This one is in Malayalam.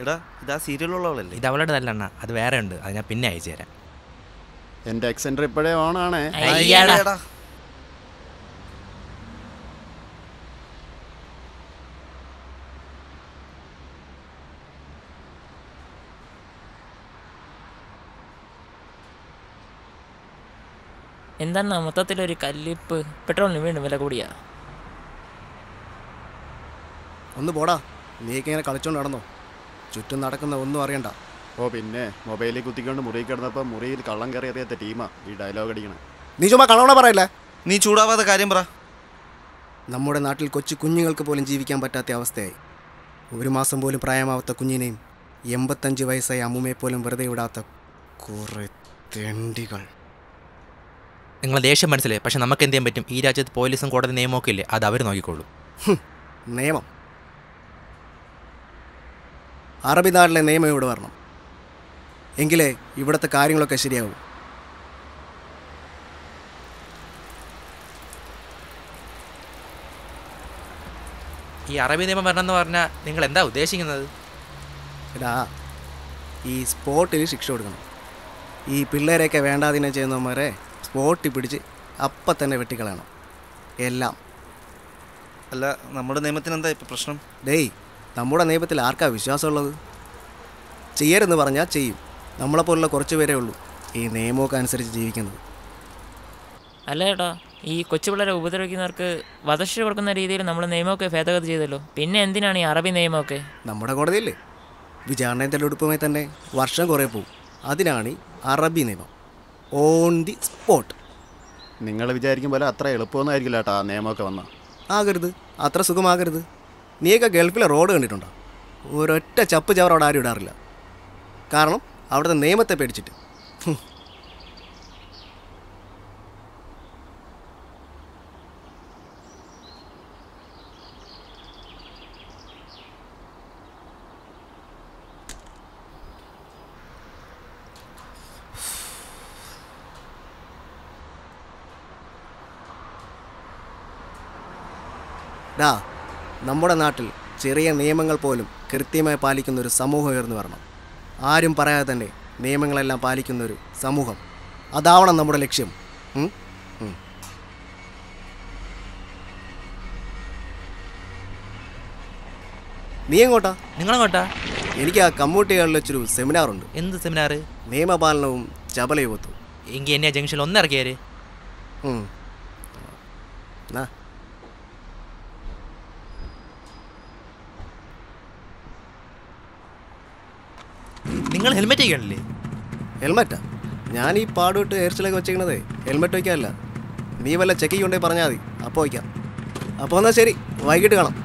എടാ ഇതാ സീരിയലുള്ളവളല്ലേ? ഇത് അവളുടെ നല്ലെണ്ണ, അത് വേറെ ഉണ്ട്, അത് ഞാൻ പിന്നെ അയച്ചു തരാം. എൻ്റെ എക്സെൻട്രി ഇപ്പോഴേ ഓണാണേ. അയ്യടാ എന്താണ് മൊത്തത്തിലൊരു കല്ലിപ്പ്? പെട്രോളിന് വീണ്ടും വില കൂടിയാ? ഒന്ന് പോടാ, നീക്ക് ഇങ്ങനെ കളിച്ചോണ്ട് നടന്നോ? ചുറ്റും നടക്കുന്ന ഒന്നും അറിയണ്ട. ഓ പിന്നെ മൊബൈലിൽ കുത്തിക്കൊണ്ട് മുറിയിൽ കിടന്നപ്പോൾ മുറിയിൽ കള്ളം കയറി അറിയാത്ത ടീമാ ഈ ഡയലോഗ് അടിക്കണേ. നീ ചുമ്മാ കളവണ പറയല്ലേ. നീ ചൂടാവാതെ കാര്യം പറ. നമ്മുടെ നാട്ടിൽ കൊച്ചു കുഞ്ഞുങ്ങൾക്ക് പോലും ജീവിക്കാൻ പറ്റാത്ത അവസ്ഥയായി. 1 മാസം പോലും പ്രായമാവാത്ത കുഞ്ഞിനെയും 85 വയസ്സായ അമ്മൂമ്മയെ പോലും വെറുതെ വിടാത്ത കുറേ തെണ്ടികൾ. നിങ്ങൾ ദേഷ്യം മനസ്സിലായി, പക്ഷെ നമുക്ക് എന്ത് ചെയ്യാൻ പറ്റും? ഈ രാജ്യത്ത് പോലീസും കോടതി നിയമമൊക്കെ ഇല്ലേ, അത് അവർ നോക്കിക്കോളൂ. നിയമം? അറബി നാട്ടിലെ നിയമം ഇവിടെ വരണം, എങ്കിലേ ഇവിടുത്തെ കാര്യങ്ങളൊക്കെ ശരിയാവും. ഈ അറബി നിയമം വരണമെന്ന് പറഞ്ഞാൽ നിങ്ങൾ എന്താ ഉദ്ദേശിക്കുന്നത്? എടാ, ഈ സ്പോട്ടിൽ ശിക്ഷ കൊടുക്കണം. ഈ പിള്ളേരെയൊക്കെ വേണ്ടാതിനെ ചെയ്യുന്നവന്മാരെ സ്പോട്ടിൽ പിടിച്ച് അപ്പം തന്നെ വെട്ടിക്കളയണം എല്ലാം. അല്ല, നമ്മുടെ നിയമത്തിന് എന്താ ഇപ്പം പ്രശ്നം? ഡേയ്, നമ്മുടെ നിയമത്തിൽ ആർക്കാ വിശ്വാസമുള്ളത്? ചെയ്യരുതെന്ന് പറഞ്ഞാൽ ചെയ്യും. നമ്മളെപ്പോലുള്ള കുറച്ച് പേരേ ഉള്ളൂ ഈ നിയമമൊക്കെ അനുസരിച്ച് ജീവിക്കുന്നത്. അല്ല ചേട്ടാ, ഈ കൊച്ചു പിള്ളേരെ ഉപദ്രവിക്കുന്നവർക്ക് വധശിക്ഷ കൊടുക്കുന്ന രീതിയിൽ നമ്മൾ നിയമമൊക്കെ ഭേദഗതി ചെയ്തല്ലോ, പിന്നെ എന്തിനാണ് ഈ അറബി നിയമമൊക്കെ? നമ്മുടെ കോടതിയില്ലേ, വിചാരണയും തെളിവെടുപ്പുമായി തന്നെ വർഷം കുറേ പോകും. അതിനാണ് ഈ അറബി നിയമം, ഓൺ ദി സ്പോട്ട്. നിങ്ങൾ വിചാരിക്കും പോലെ അത്ര എളുപ്പമൊന്നുമായിരിക്കില്ല കേട്ടോ ആ നിയമമൊക്കെ വന്നാൽ. ആകരുത്, അത്ര സുഖമാകരുത്. നീയൊക്കെ ഗൾഫിലെ റോഡ് കണ്ടിട്ടുണ്ടോ? ഒരൊറ്റ ചപ്പ് ചവർ അവിടെ ആരും ഇടാറില്ല, കാരണം അവിടുത്തെ നിയമത്തെ പേടിച്ചിട്ട്. ഡാ, നമ്മുടെ നാട്ടിൽ ചെറിയ നിയമങ്ങൾ പോലും കൃത്യമായി പാലിക്കുന്ന ഒരു സമൂഹം ഉയർന്നു വരണം. ആരും പറയാതെ തന്നെ നിയമങ്ങളെല്ലാം പാലിക്കുന്നൊരു സമൂഹം, അതാവണം നമ്മുടെ ലക്ഷ്യം. നീ എങ്ങോട്ടാ? നിങ്ങളെങ്ങോട്ടാ? എനിക്ക് ആ കമ്മ്യൂണിറ്റികളിൽ വെച്ചൊരു സെമിനാറുണ്ട്. എന്ത് സെമിനാർ? നിയമപാലനവും ചപലയുവത്തും. എങ്കിൽ എന്നെ ജംഗ്ഷനിൽ ഒന്നിറക്കിയാര്. നിങ്ങൾ ഹെൽമെറ്റ് വയ്ക്കണില്ലേ? ഹെൽമെറ്റാ? ഞാൻ ഈ പാടുവിട്ട് എയർസിലൊക്കെ വെച്ചിരിക്കണതേ ഹെൽമെറ്റ് വയ്ക്കാനല്ല. നീ വല്ല ചെക്കിങ് കൊണ്ടേ പറഞ്ഞാൽ മതി, അപ്പോൾ വയ്ക്കാം. അപ്പോൾ എന്നാൽ ശരി, വൈകിട്ട് കാണാം.